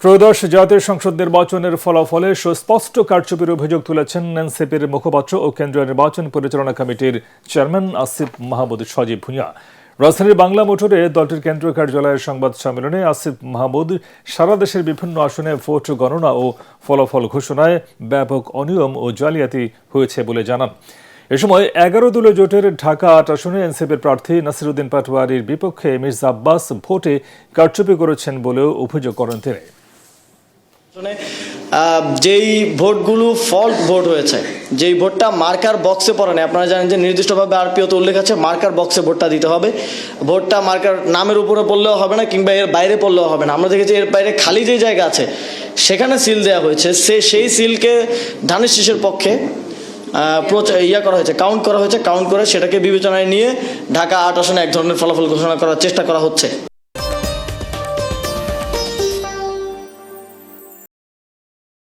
ত্রয়োদশ জাতীয় সংসদ নির্বাচনের ফলাফলে সুস্পষ্ট কারচুপির অভিযোগ তুলেছেন এনসিপির মুখপাত্র ও কেন্দ্রীয় নির্বাচন পরিচালনা কমিটির চেয়ারম্যান আসিফ মাহমুদ সজীব ভুঁইয়া। রাজধানীর বাংলা মোটরে দলটির কেন্দ্রীয় কার্যালয়ের সংবাদ সম্মেলনে আসিফ মাহমুদ সারা দেশের বিভিন্ন আসনে ভোট গণনা ও ফলাফল ঘোষণায় ব্যাপক অনিয়ম ও জালিয়াতি হয়েছে বলে জানান। এ সময় 11 দলীয় জোটের ঢাকা 8 আসনে এনসিপির প্রার্থী নাসিরউদ্দিন পাটোয়ারির বিপক্ষে মির্জা আব্বাস ভোটে কারচুপি করেছেন বলেও অভিযোগ করেন তিনি। যেই ভোটগুলো ফল্ট ভোট হয়েছে, যেই ভোটটা মার্কার বক্সে পড়ে না, আপনারা জানেন যে নির্দিষ্টভাবে আরপিওতে উল্লেখ আছে মার্কার বক্সে ভোটটা দিতে হবে। ভোটটা মার্কার নামের উপরে পড়লেও হবে না, কিংবা এর বাইরে পড়লেও হবে না। আমরা দেখেছি এর বাইরে খালি যে জায়গা আছে সেখানে সিল দেওয়া হয়েছে, সেই সিলকে ধানের শীষের পক্ষে কাউন্ট করা হয়েছে। কাউন্ট করে সেটাকে বিবেচনায় নিয়ে ঢাকা 8 আসনে এক ধরনের ফলাফল ঘোষণা করার চেষ্টা করা হচ্ছে।